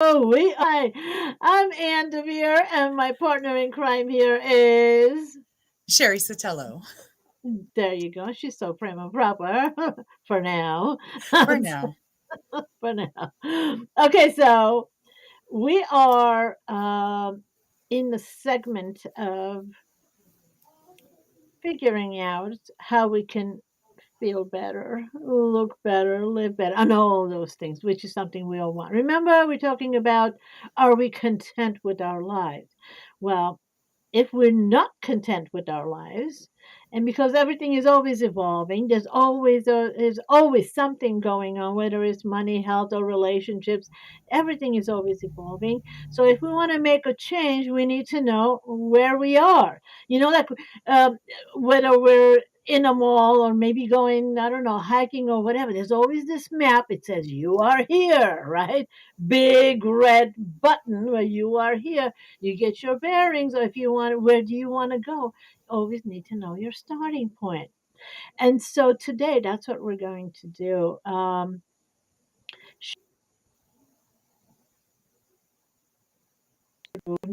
I'm Ann DeVere, and my partner in crime here is. Sherry Sotelo, There you go. She's so prim and proper for now. for now. For now. Okay, so we are in the segment of figuring out how we can feel better, look better, live better, and all those things, which is something we all want. Remember, we're talking about, are we content with our lives? Well, if we're not content with our lives, and because everything is always evolving, there's always something going on, whether it's money, health, or relationships. Everything is always evolving. So if we want to make a change, we need to know where we are. Like um, whether we're in a mall or maybe going, I don't know, hiking or whatever. There's always this map. It says you are here, right? Big red button where you are here. You get your bearings, or if you want, where do you want to go? Always need to know your starting point. And so today, that's what we're going to do.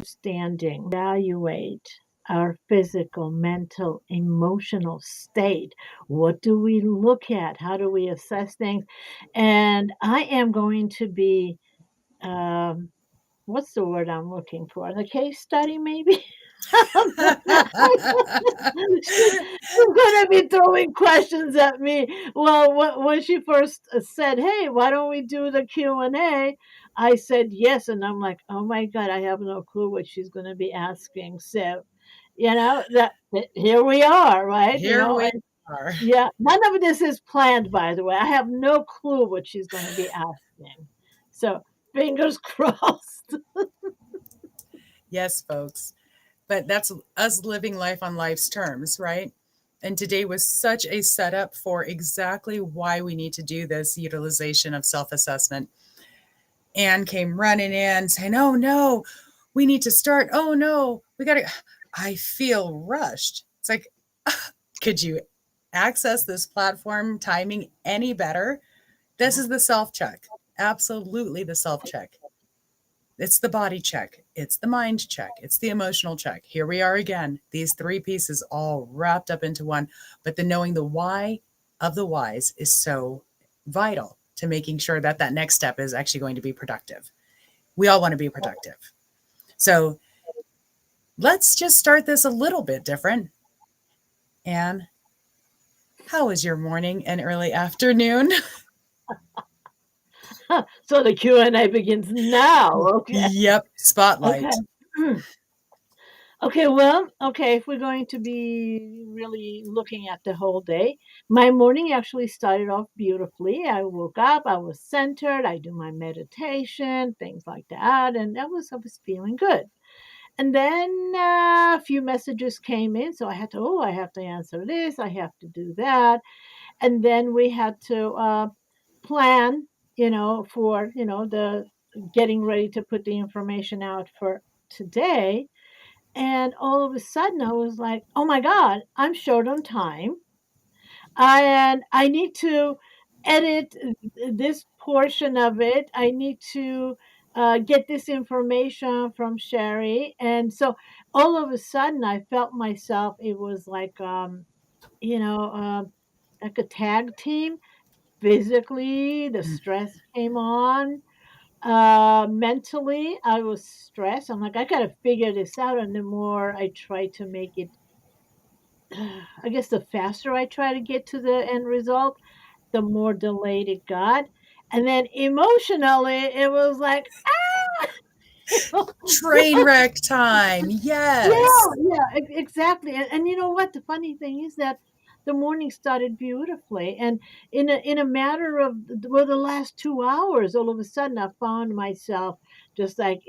Standing, evaluate our physical, mental, emotional state. What do we look at? How do we assess things? And I am going to be, what's the word I'm looking for? The case study, maybe? She's gonna be throwing questions at me. Well, when she first said, "Hey, why don't we do the Q&A?" I said yes, and I'm like, "Oh my god, I have no clue what she's gonna be asking." So, that here we are, right? Here we And are. yeah, none of this is planned, by the way. I have no clue what she's gonna be asking. So, fingers crossed. Yes, folks. But that's us living life on life's terms, right? And today was such a setup for exactly why we need to do this utilization of self assessment. Anne came running in saying, "Oh no, we need to start. Oh no, we got to." I feel rushed. It's like, could you access this platform timing any better? This is the self check. Absolutely the self check. It's the body check. It's the mind check. It's the emotional check. Here we are again. These three pieces all wrapped up into one. But the knowing the why of the whys is so vital to making sure that that next step is actually going to be productive. We all want to be productive. So let's just start this a little bit different. Anne, how was your morning and early afternoon? So the Q&A begins now. Okay. Yep, Okay. spotlight. Okay, well, okay, if we're going to be really looking at the whole day, my morning actually started off beautifully. I woke up, I was centered, I do my meditation, things like that, and I was feeling good. And then a few messages came in, so I have to answer this, I have to do that. And then we had to plan, for, the getting ready to put the information out for today. And all of a sudden, I was like, "Oh my god, I'm short on time, and I need to edit this portion of it. I need to get this information from Sherry." And so, all of a sudden, I felt myself. It was you know, um, like a tag team. Physically, the stress came on. Mentally, I was stressed. I'm like, I gotta figure this out. And the more I try to make it, I guess the faster I try to get to the end result, the more delayed it got. And then emotionally, it was like, ah! Train wreck time. Yeah, Yes. yeah, exactly. And you know what? The funny thing is that the morning started beautifully, and in a matter of the last 2 hours, all of a sudden, I found myself just like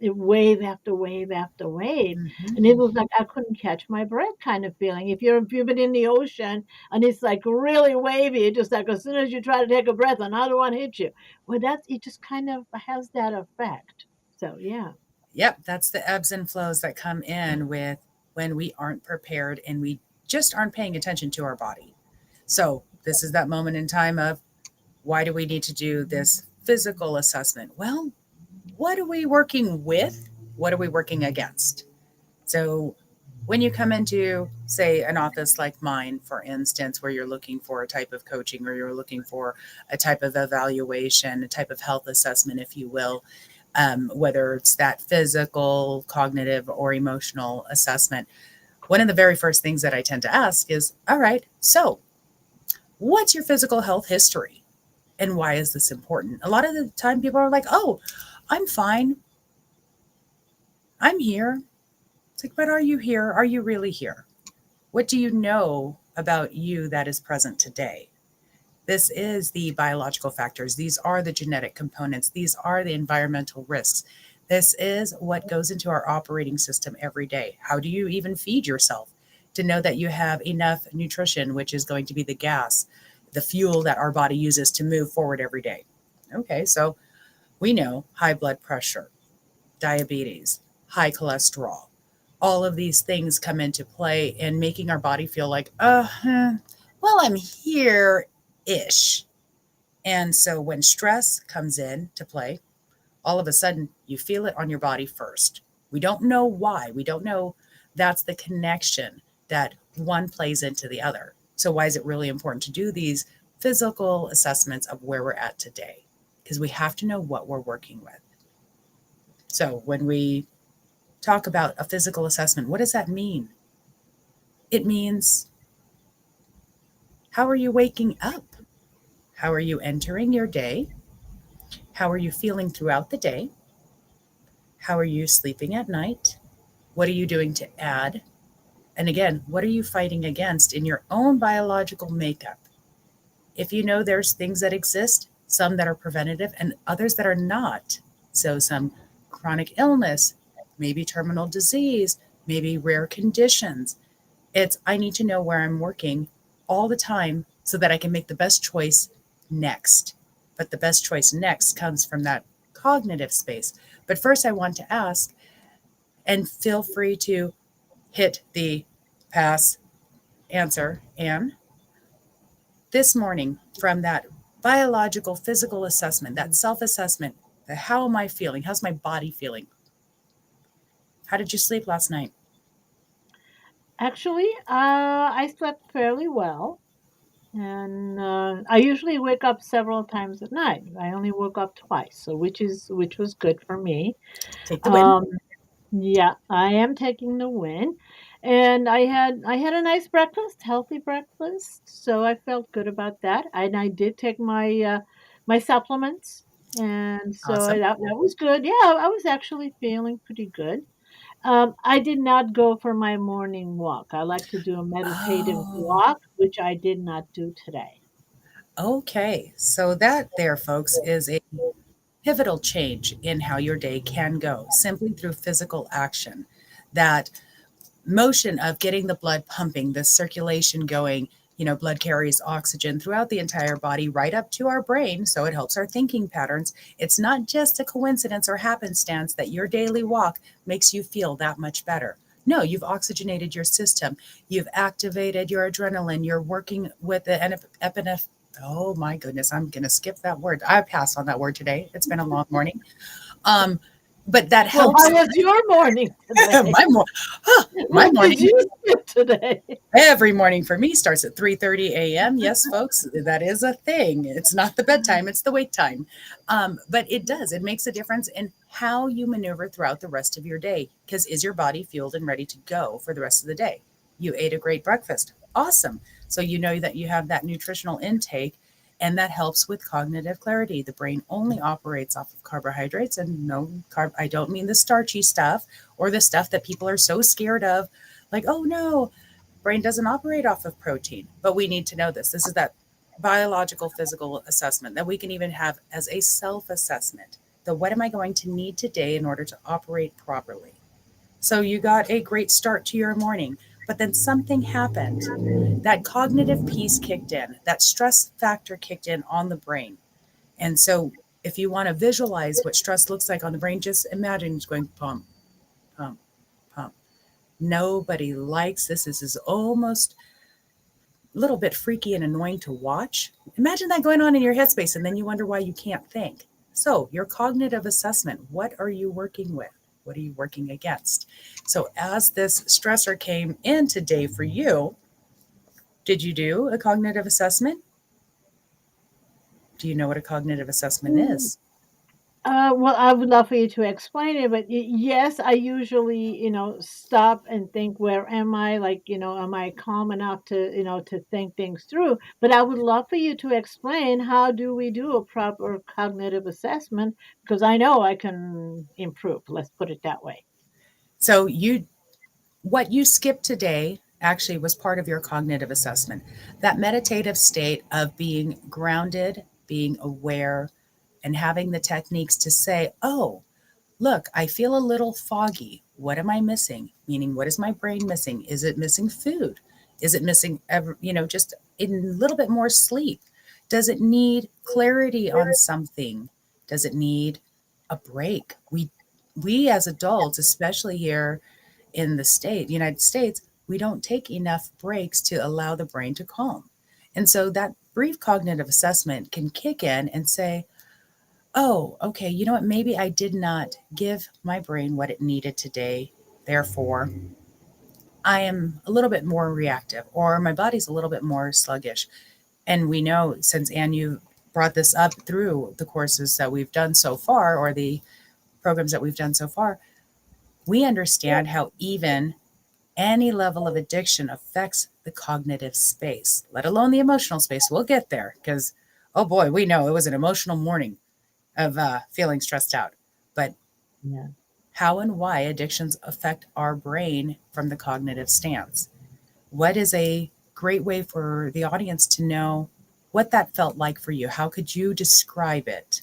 wave after wave after wave, Mhm. and it was like I couldn't catch my breath, kind of feeling. If you've been in the ocean and it's like really wavy, just like as soon as you try to take a breath, another one hits you. Well, it just kind of has that effect. So yeah. Yep, that's the ebbs and flows that come in with when we aren't prepared and we just aren't paying attention to our body. So, this is that moment in time of why do we need to do this physical assessment. Well, what are we working with? What are we working against? So, when you come into, say, an office like mine, for instance, where you're looking for a type of coaching or you're looking for a type of evaluation, a type of health assessment, if you will, whether it's that physical, cognitive, or emotional assessment, one of the very first things that I tend to ask is, all right, so what's your physical health history? And why is this important? A lot of the time, people are like, oh, I'm fine. I'm here. It's like, but are you here? Are you really here? What do you know about you that is present today? This is the biological factors. These are the genetic components. These are the environmental risks. This is what goes into our operating system every day. How do you even feed yourself to know that you have enough nutrition, which is going to be the gas, the fuel that our body uses to move forward every day? Okay, so we know high blood pressure, diabetes, high cholesterol, all of these things come into play in making our body feel like, well, I'm here ish. And so when stress comes in to play, all of a sudden you feel it on your body first. We don't know why. We don't know that's the connection that one plays into the other. So, why is it really important to do these physical assessments of where we're at today? Because we have to know what we're working with. So, when we talk about a physical assessment, what does that mean? It means, how are you waking up? How are you entering your day? How are you feeling throughout the day? How are you sleeping at night? What are you doing to add? And again, what are you fighting against in your own biological makeup? If you know there's things that exist, some that are preventative and others that are not. So, some chronic illness, maybe terminal disease, maybe rare conditions. It's, I need to know where I'm working all the time so that I can make the best choice next. But the best choice next comes from that cognitive space. But first, I want to ask, and feel free to hit the pass answer, Anne. This morning, from that biological physical assessment, that self assessment, how am I feeling? How's my body feeling? How did you sleep last night? Actually, I slept fairly well, and I usually wake up several times at night. I only woke up twice, so which was good for me. Take the win. Um, yeah, I am taking the win, and I had a nice breakfast, healthy breakfast, so I felt good about that. And I did take my supplements, and so Awesome. that was good. Yeah, I was actually feeling pretty good. I did not go for my morning walk. I like to do a meditative Oh, walk, which I did not do today. okay. So, that there, folks, is a pivotal change in how your day can go simply through physical action. That motion of getting the blood pumping, the circulation going, blood carries oxygen throughout the entire body, right up to our brain. So it helps our thinking patterns. It's not just a coincidence or happenstance that your daily walk makes you feel that much better. No, you've oxygenated your system. You've activated your adrenaline. You're working with the epinephrine. Oh my goodness, I'm going to skip that word. I pass on that word today. It's been a long morning. Um, but that Well, helps. how was your morning today? my, mo- my What did morning you skip today? every morning for me starts at 3:30 a.m. Yes, folks, that is a thing. It's not the bedtime, it's the wake time. But it does. It makes a difference in how you maneuver throughout the rest of your day. Because is your body fueled and ready to go for the rest of the day? You ate a great breakfast. Awesome. So you know that you have that nutritional intake, and that helps with cognitive clarity. The brain only operates off of carbohydrates, and no carb. I don't mean the starchy stuff or the stuff that people are so scared of, like, oh no, brain doesn't operate off of protein. But we need to know this. This is that biological physical assessment that we can even have as a self assessment. The what am I going to need today in order to operate properly? So you got a great start to your morning, but then something happened. That cognitive piece kicked in, that stress factor kicked in on the brain. And so if you want to visualize what stress looks like on the brain, just imagine it's going pump, pump, pump. Nobody likes this. This is almost a little bit freaky and annoying to watch. Imagine that going on in your headspace, and then you wonder why you can't think. So, your cognitive assessment, what are you working with? What are you working against? So, as this stressor came in today for you, did you do a cognitive assessment? Do you know what a cognitive assessment Mm, is? well, I would love for you to explain it, but yes, I usually, stop and think, where am I? Like, am I calm enough to, to think things through? But I would love for you to explain, how do we do a proper cognitive assessment? Because I know I can improve. Let's put it that way. So, what you skipped today actually was part of your cognitive assessment. That meditative state of being grounded, being aware, and having the techniques to say, oh, look, I feel a little foggy. What am I missing? Meaning, what is my brain missing? Is it missing food? Is it missing, just a little bit more sleep? Does it need clarity on something? Does it need a break? We as adults, especially here in United States, we don't take enough breaks to allow the brain to calm. And so that brief cognitive assessment can kick in and say, oh, okay, you know what? Maybe I did not give my brain what it needed today. Therefore, I am a little bit more reactive, or my body's a little bit more sluggish. And we know, since Anne, you brought this up through the courses that we've done so far, or the programs that we've done so far, we understand how even any level of addiction affects the cognitive space, let alone the emotional space. We'll get there because, oh boy, we know it was an emotional morning of feeling stressed out. But Yeah. how and why addictions affect our brain from the cognitive stance? What is a great way for the audience to know what that felt like for you? How could you describe it?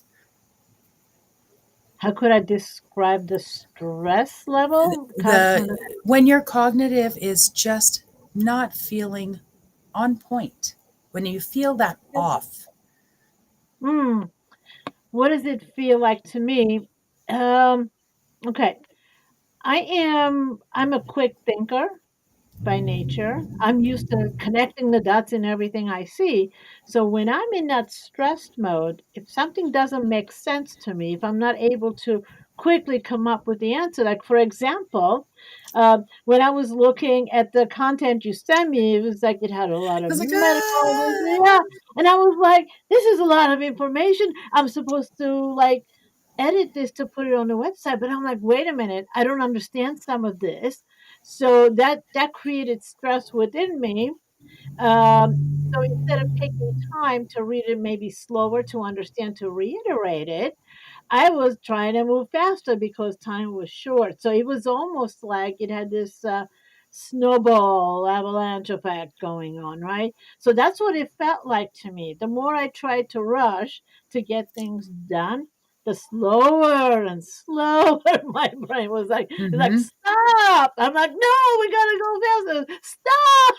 How could I describe the stress level? The When your cognitive is just not feeling on point, when you feel that off. Hmm. What does it feel like to me? Um, okay. I'm a quick thinker by nature. I'm used to connecting the dots in everything I see. So when I'm in that stressed mode, if something doesn't make sense to me, if I'm not able to quickly come up with the answer, like for example, when I was looking at the content you sent me, it was like it had a lot I of was like, medical, ah! yeah, and I was like, this is a lot of information. I'm supposed to like edit this to put it on the website, but I'm like, wait a minute, I don't understand some of this. So that created stress within me. So instead of taking time to read it maybe slower to understand, to reiterate it, I was trying to move faster because time was short. So it was almost like it had this snowball avalanche effect going on, right? So that's what it felt like to me. The more I tried to rush to get things done, the slower and slower my brain was like, it's like, Mm-hmm. stop. I'm like, no, we gotta go faster. Stop.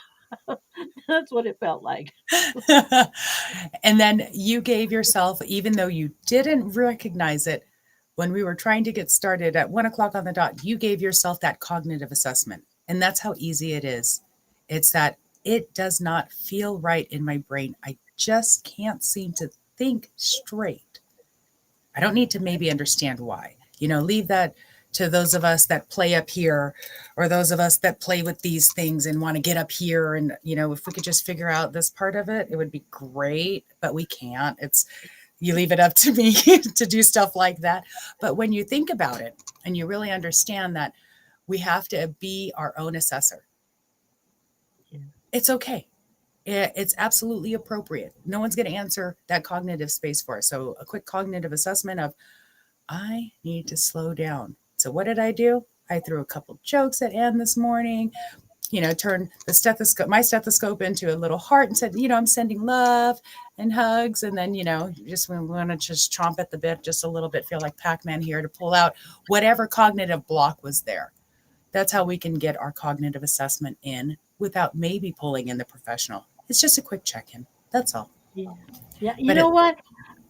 That's what it felt like. And then you gave yourself, even though you didn't recognize it, when we were trying to get started at 1 o'clock on the dot, you gave yourself that cognitive assessment. And that's how easy it is. It's that it does not feel right in my brain. I just can't seem to think straight. I don't need to maybe understand why. Leave that to those of us that play up here, or those of us that play with these things and want to get up here. And, if we could just figure out this part of it, it would be great, but we can't. You leave it up to me to do stuff like that. But when you think about it and you really understand that we have to be our own assessor, Yeah. it's okay. It's absolutely appropriate. No one's going to answer that cognitive space for us. So, a quick cognitive assessment of, I need to slow down. So what did I do? I threw a couple jokes at Anne this morning, turned my stethoscope into a little heart and said, I'm sending love and hugs. And then, just we want to just chomp at the bit just a little bit, feel like Pac-Man here to pull out whatever cognitive block was there. That's how we can get our cognitive assessment in without maybe pulling in the professional. It's just a quick check-in. That's all. Yeah. Yeah. You But know what?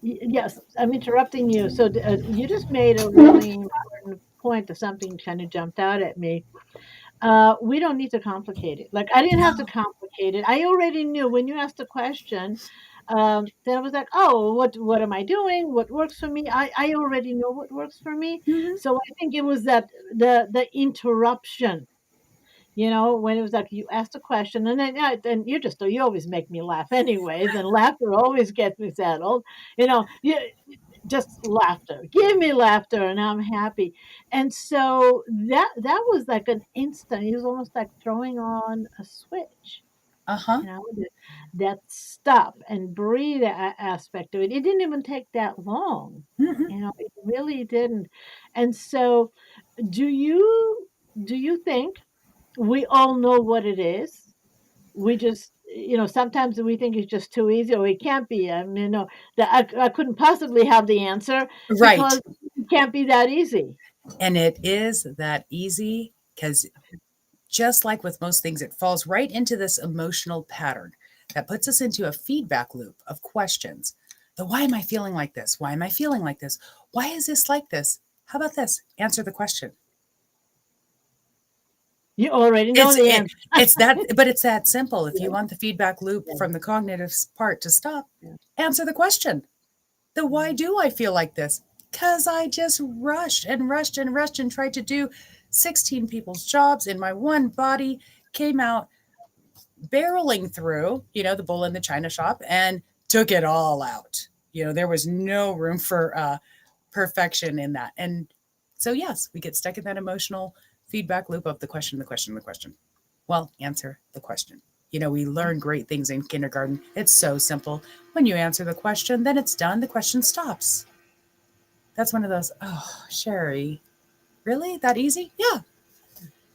Yes, I'm interrupting you. So you just made a really important point to something kind of jumped out at me. We don't need to complicate it. Like I didn't have to no. complicate it. I already knew when you asked the question. then I was like, oh, what am I doing? What works for me? I already know what works for me. Mhm. So I think it was that the interruption, when it was like you asked a question and then you always make me laugh anyways, and laughter always gets me settled. Just laughter. Give me laughter and I'm happy. And so that was like an instant. It was almost like throwing on a switch, Uh-huh. that stop and breathe aspect of it. It didn't even take that long. Mhm. It really didn't. And so do you do you think we all know what it is? We just, sometimes we think it's just too easy or it can't be. I mean, no, that I couldn't possibly have the answer Right. because it can't be that easy. And it is that easy because just like with most things, it falls right into this emotional pattern that puts us into a feedback loop of questions. The why am I feeling like this? Why am I feeling like this? Why is this like this? How about this? Answer the question. You already know It's the it answer. it's that but it's that simple. If Yeah, you want the feedback loop yeah, from the cognitive part to stop, yeah, answer the question. The yeah. why do I feel like this? Because I just rushed and rushed and rushed and tried to do 16 people's jobs in my one body, came out barreling through, the bull in the china shop and took it all out. There was no room for perfection in that. And so, yes, we get stuck in that emotional feedback loop of the question, the question, the question. Well, answer the question. We learn great things in kindergarten. It's so simple. When you answer the question, then it's done. The question stops. That's one of those, oh, Sherry, really? That easy? Yeah.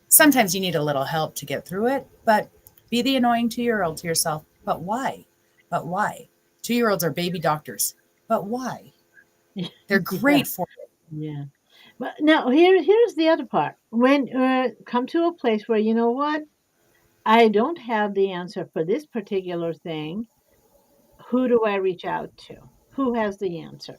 Sometimes you need a little help to get through it, but be the annoying 2-year old to yourself. But why? But why? 2-year olds are baby doctors. But why? They're Yeah, great for it. yeah. But now here's the other part. When come to a place where you know what, I don't have the answer for this particular thing. Who do I reach out to? Who has the answer?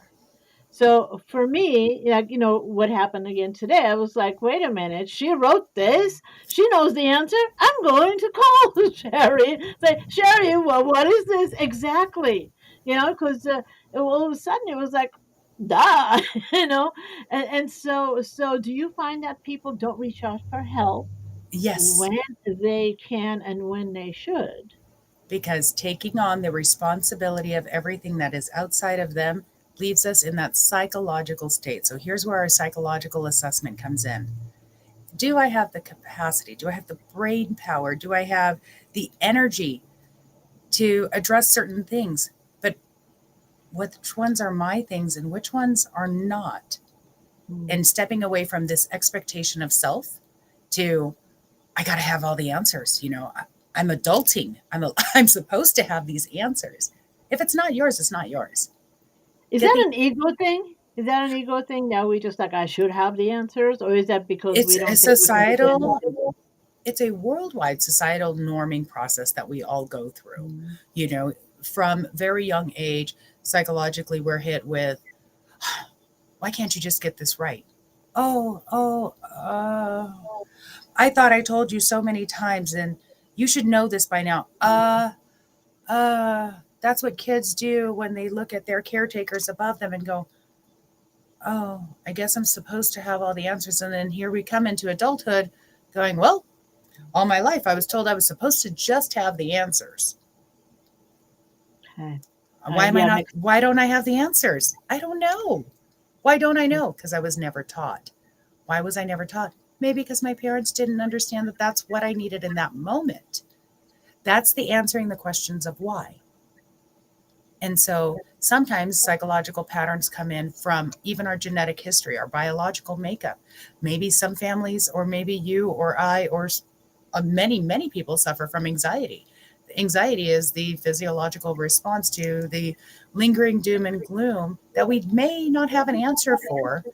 So for me, like, what happened again today, I was like, wait a minute, she wrote this. She knows the answer. I'm going to call Sherry. Say, Sherry, well, what is this exactly? Because all of a sudden it was like, duh, and so do you find that people don't reach out for help Yes, when they can and when they should? because taking on the responsibility of everything that is outside of them leaves us in that psychological state. So here's where our psychological assessment comes in. Do I have the capacity? Do I have the brain power? Do I have the energy to address certain things? But which ones are my things and which ones are not? Mm. And stepping away from this expectation of self to, I got to have all the answers. I'm adulting. I'm supposed to have these answers. If it's not yours, it's not yours. Is Get that the an ego thing? Is that an ego thing that we just like, I should have the answers, or is that because it's we a don't think we can depend on societal, people? it's a worldwide societal norming process that we all go through. Mm. You know, from very young age, psychologically, we're hit with, why can't you just get this right? Oh, oh, I thought I told you so many times, and you should know this by now. That's what kids do when they look at their caretakers above them and go, oh, I guess I'm supposed to have all the answers. And then here we come into adulthood going, well, all my life I was told I was supposed to just have the answers. Okay. Why am I Yeah, not? makes Why don't I have the answers? I don't know. Why don't I know? Because I was never taught. Why was I never taught? Maybe because my parents didn't understand that that's what I needed in that moment. That's the answering the questions of why. And so sometimes psychological patterns come in from even our genetic history, our biological makeup. Maybe some families, or maybe you or I, or many, many people suffer from anxiety. Anxiety is the physiological response to the lingering doom and gloom that we may not have an answer for.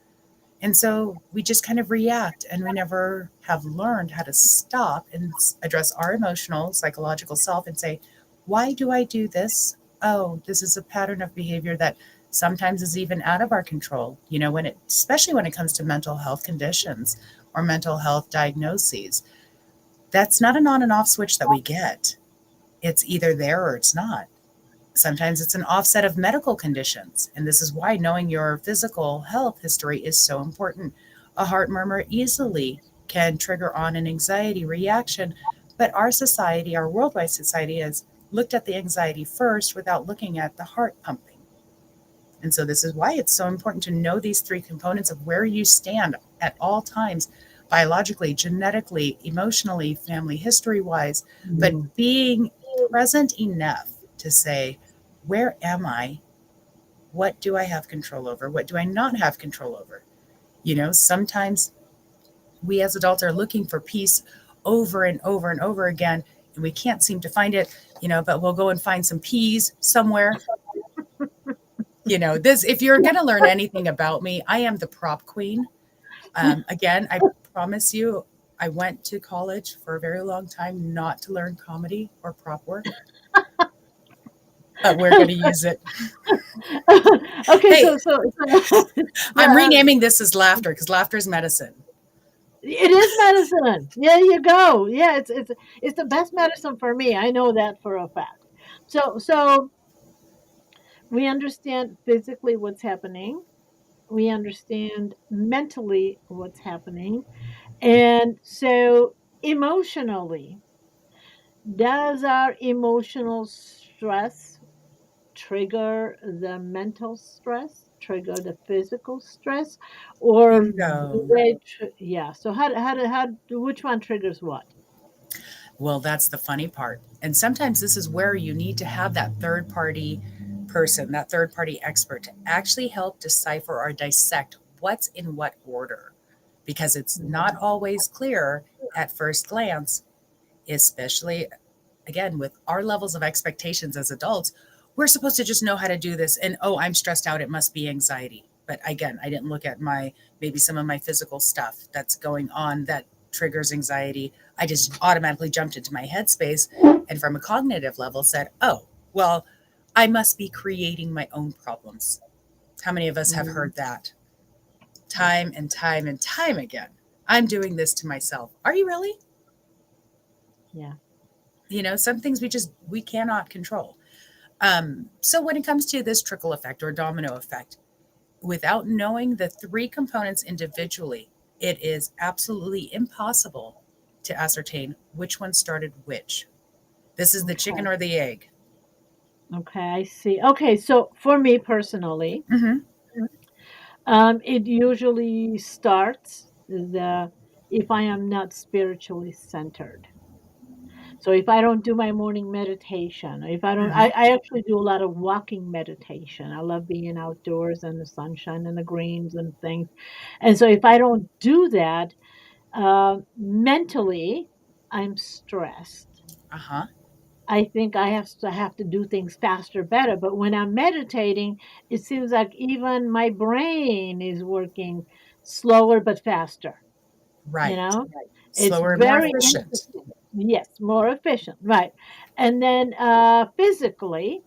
And so we just kind of react, and we never have learned how to stop and address our emotional, psychological self and say, why do I do this? Oh, this is a pattern of behavior that sometimes is even out of our control. Especially when it comes to mental health conditions or mental health diagnoses, that's not an on and off switch that we get. It's either there or it's not. Sometimes it's an offset of medical conditions. And this is why knowing your physical health history is so important. A heart murmur easily can trigger on an anxiety reaction, but our society, our worldwide society, has looked at the anxiety first without looking at the heart pumping. And so, this is why it's so important to know these three components of where you stand at all times, biologically, genetically, emotionally, family history wise, but Mhm. being present enough to say, where am I? What do I have control over? What do I not have control over? Sometimes we as adults are looking for peace over and over and over again, and we can't seem to find it, but we'll go and find some peas somewhere. This, if you're going to learn anything about me, I am the prop queen. Again, I promise you, I went to college for a very long time not to learn comedy or prop work, but we're going to use it. Okay, Hey, so I'm yeah, renaming this as laughter because laughter is medicine. it is medicine. Yeah, you go. Yeah, it's the best medicine for me. I know that for a fact. So we understand physically what's happening. We understand mentally what's happening. And so emotionally, does our emotional stress trigger the mental stress, trigger the physical stress, or do Bingo. yeah, so which one triggers what? Well, that's the funny part. And sometimes this is where you need to have that third party person, that third party expert to actually help decipher or dissect what's in what order. Because it's not Mhm. always clear at first glance, especially again with our levels of expectations as adults. We're supposed to just know how to do this. And oh, I'm stressed out. It must be anxiety. But again, I didn't look at maybe some of my physical stuff that's going on that triggers anxiety. I just automatically jumped into my headspace and from a cognitive level said, oh, well, I must be creating my own problems. How many of us have Mm, heard that yeah, time and time and time again? I'm doing this to myself. Are you really? yeah. Some things we cannot control. So when it comes to this trickle effect or domino effect, without knowing the three components individually, it is absolutely impossible to ascertain which one started which. This is the chicken Okay. or the egg. Okay, I see. Okay, so for me personally, Mm-hmm. it usually starts the if I am not spiritually centered. So if I don't do my morning meditation, if I don't, Mm-hmm. I actually do a lot of walking meditation. I love being outdoors and the sunshine and the greens and things. And so if I don't do that, mentally, I'm stressed. Uh-huh. I think I have to do things faster, better. But when I'm meditating, it seems like even my brain is working slower but faster. You Right. know, it's Slower and more very efficient. interesting. Yes, more efficient, right. And then, physically,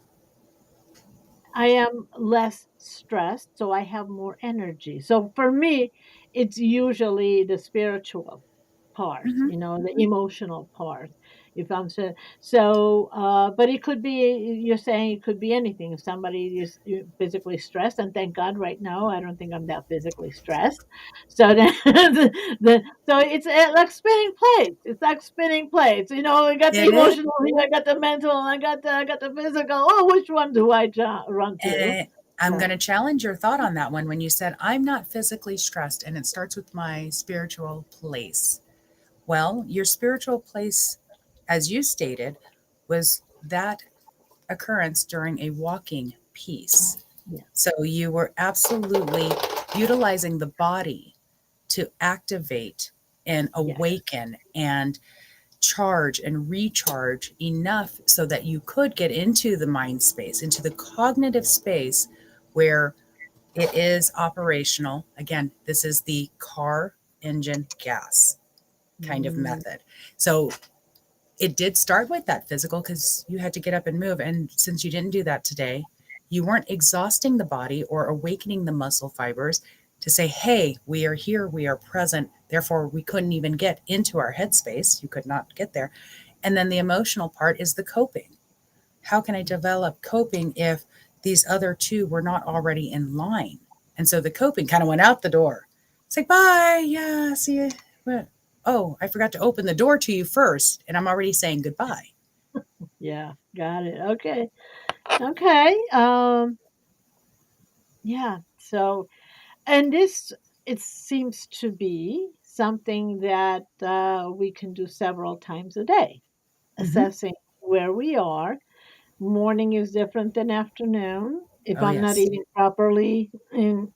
I am less stressed, so I have more energy. So for me, it's usually the spiritual part, Mm-hmm. the emotional part. If I'm but it could be, you're saying it could be anything. If somebody is physically stressed, and thank God right now, I don't think I'm that physically stressed. So then, so it's like spinning plates. It's like spinning plates. I got the It is. emotional, I got the mental, I got the physical. Oh, which one do I run to? And I'm Yeah. going to challenge your thought on that one when you said, I'm not physically stressed and it starts with my spiritual place. Well, your spiritual place, as you stated, was that occurrence during a walking piece. Yeah. So you were absolutely utilizing the body to activate and Yes. awaken and charge and recharge enough so that you could get into the mind space, into the cognitive space where it is operational. Again, this is the car engine gas kind of Mm, method. So it did start with that physical because you had to get up and move. And since you didn't do that today, you weren't exhausting the body or awakening the muscle fibers to say, hey, we are here, we are present. Therefore, we couldn't even get into our headspace. You could not get there. And then the emotional part is the coping. how can I develop coping if these other two were not already in line? And so the coping kind of went out the door. It's like, bye. Yeah. See you. But, oh, I forgot to open the door to you first. And I'm already saying goodbye. Yeah, got it. Okay. Okay. Yeah. So, and this, it seems to be something that we can do several times a day, Hmm. assessing where we are. Morning is different than afternoon. If Oh, I'm not yes. eating properly and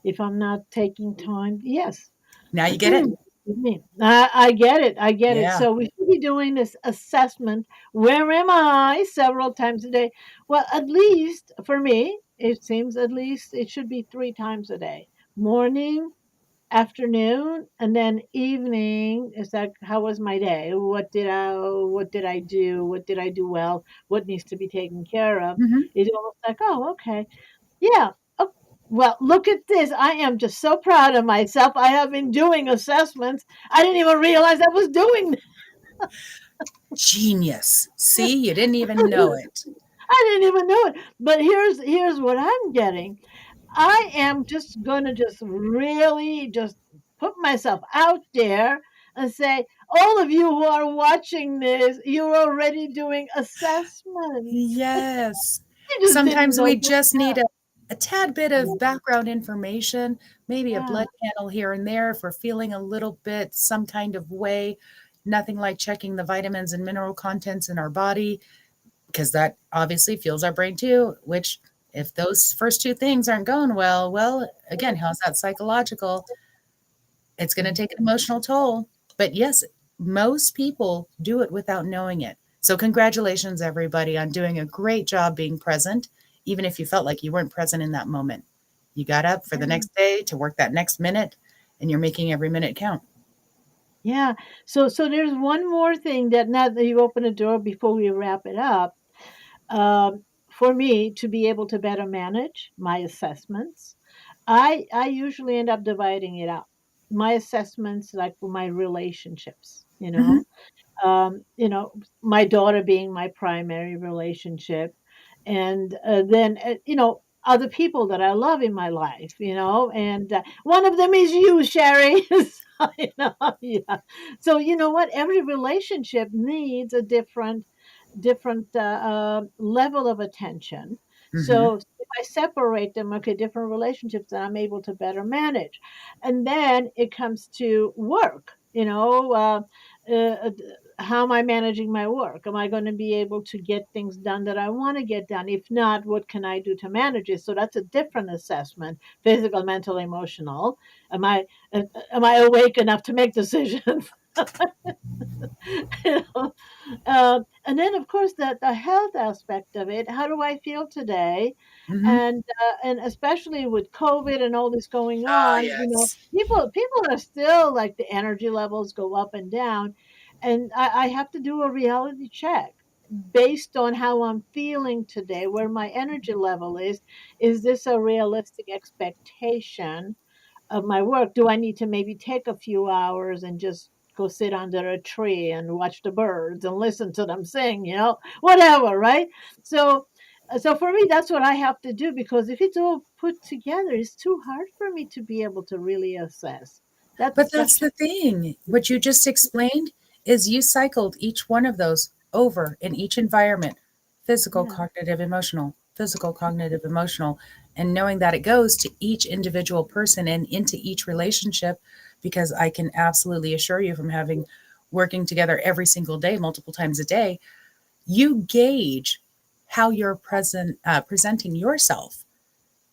if I'm not taking time, yes. Now you get it. Excuse me. I get it. I get it. Yeah. So we should be doing this assessment. Where am I? Several times a day. Well, at least for me, it seems at least it should be 3 times a day. Morning, afternoon, and then evening. Is that how was my day? What did I do? What did I do well? What needs to be taken care of? Hmm. It's almost like, oh, okay. Yeah. Oh, well, look at this. I am just so proud of myself. I have been doing assessments. I didn't even realize I was doing Genius. See, you didn't even know this. it. I didn't even know it. But here's what I'm getting. I am just gonna just really just put myself out there and say, all of you who are watching this, you're already doing assessments. Yes. I just didn't Sometimes know we this. just need a tad bit of background information, maybe a Yeah. blood panel here and there if we're feeling a little bit some kind of way. Nothing like checking the vitamins and mineral contents in our body, because that obviously fuels our brain too, which if those first two things aren't going well, well, again, how's that psychological? It's going to take an emotional toll. But yes, most people do it without knowing it. So, congratulations, everybody, on doing a great job being present, even if you felt like you weren't present in that moment. You got up for the Yeah. next day to work that next minute, and you're making every minute count. Yeah. So there's one more thing that now that you open the door before we wrap it up, for me to be able to better manage my assessments, I usually end up dividing it up. My assessments, like for my relationships, Hmm. my daughter being my primary relationship, and then other people that I love in my life, and one of them is you, Sherry. So, yeah. So you know what? Every relationship needs a different level of attention. Hmm. So if I separate them, okay, different relationships, then I'm able to better manage. And then it comes to work. How am I managing my work? Am I going to be able to get things done that I want to get done? If not, what can I do to manage it? So that's a different assessment: physical, mental, emotional. Am I am I awake enough to make decisions? You know? And then, of course, the health aspect of it. How do I feel today? Hmm. And especially with COVID and all this going Ah, on, yes. people are still like the energy levels go up and down, and I have to do a reality check based on how I'm feeling today, where my energy level is. Is this a realistic expectation of my work? Do I need to maybe take a few hours and just go sit under a tree and watch the birds and listen to them sing, whatever, right? So for me, that's what I have to do, because if it's all put together, it's too hard for me to be able to really assess. But That's that's just the thing. What you just explained is you cycled each one of those over in each environment: physical, yeah, cognitive, emotional, physical, cognitive, emotional, and knowing that it goes to each individual person and into each relationship. Because I can absolutely assure you, from having working together every single day, multiple times a day, you gauge how you're presenting yourself.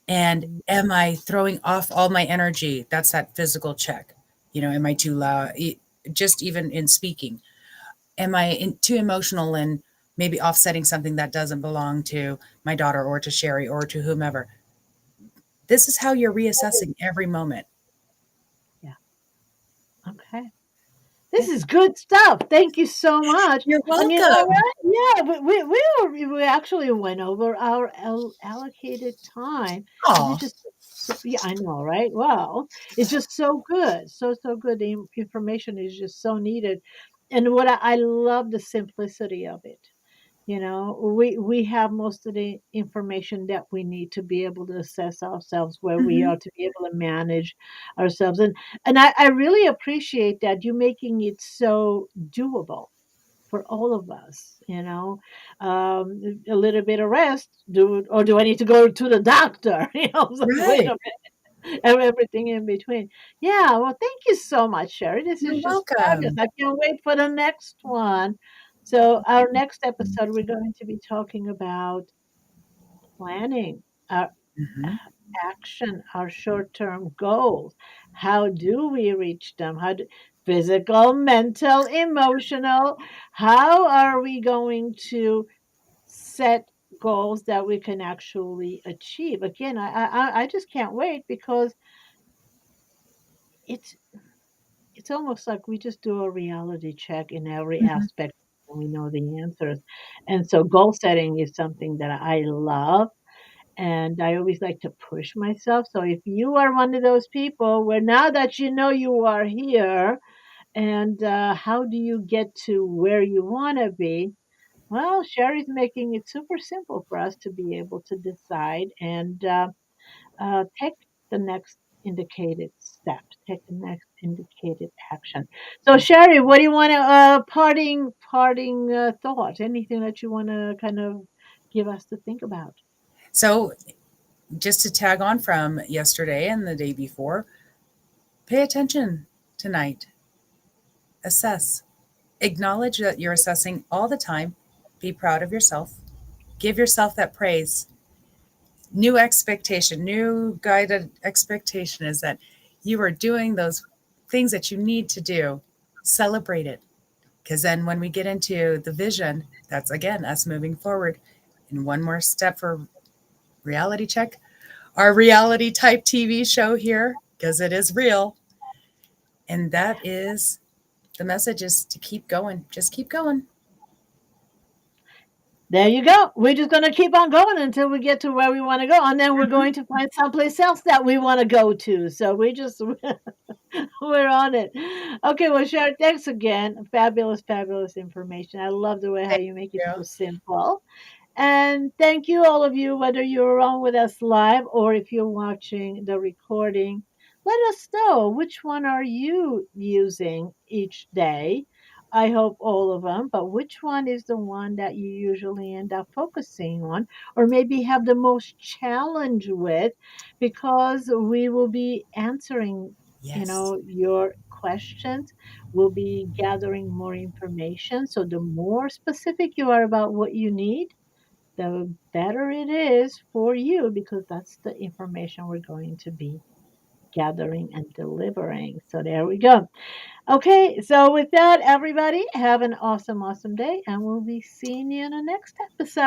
And am I throwing off all my energy? That's that physical check. Am I too loud? Just even in speaking, am I too emotional and maybe offsetting something that doesn't belong to my daughter or to Sherry or to whomever? This is how you're reassessing every moment. yeah, okay. This is good stuff. Thank you so much. You're And you know welcome. what? Yeah, we actually went over our allocated time, and it's Oh, just yeah, I know, right? Well, it's just so good, so good. The information is just so needed, and what I love the simplicity of it. We have most of the information that we need to be able to assess ourselves where we Mhm. are, to be able to manage ourselves. And I really appreciate that you making it so doable for all of us. A little bit of rest, do I need to go to the doctor? It's like, wait Right. a minute, and everything in between. Yeah, well, thank you so much, Sherry. This You're is just fabulous. welcome. I can't wait for the next one. So, our next episode, we're going to be talking about planning our Mhm. action, our short-term goals. How do we reach them? Physical, mental, emotional? How are we going to set goals that we can actually achieve? Again, I just can't wait because it's it's almost like we just do a reality check in every Mhm. aspect and we know the answers. And so goal setting is something that I love. And I always like to push myself. So if you are one of those people where now that you know you are here, and how do you get to where you want to be? Well, Sherry's making it super simple for us to be able to decide and take the next indicated step, take the next indicated action. So, Sherry, what do you want to parting thought? Anything that you want to kind of give us to think about? So, just to tag on from yesterday and the day before, pay attention tonight. Assess. Acknowledge that you're assessing all the time. Be proud of yourself. Give yourself that praise. New expectation, new guided expectation is that you are doing those things that you need to do. Celebrate it. Because then when we get into the vision, that's again us moving forward. And one more step for reality check, our reality type TV show here, because it is real. And that is the message is to keep going. Just keep going. There you go. We're just going to keep on going until we get to where we want to go, and then we're Mhm. going to find someplace else that we want to go to. So we just we're on it. Okay, well, Sharon, thanks again. Fabulous, fabulous information. I love the way how Thank you make it you. so simple. And thank you, all of you, whether you're on with us live or if you're watching the recording. Let us know which one are you using each day. I hope all of them, but which one is the one that you usually end up focusing on, or maybe have the most challenge with, because we will be answering, Yes. your questions. We'll be gathering more information. So the more specific you are about what you need, the better it is for you because that's the information we're going to be gathering and delivering. So there we go. Okay, so with that, everybody, have an awesome, awesome day, and we'll be seeing you in the next episode.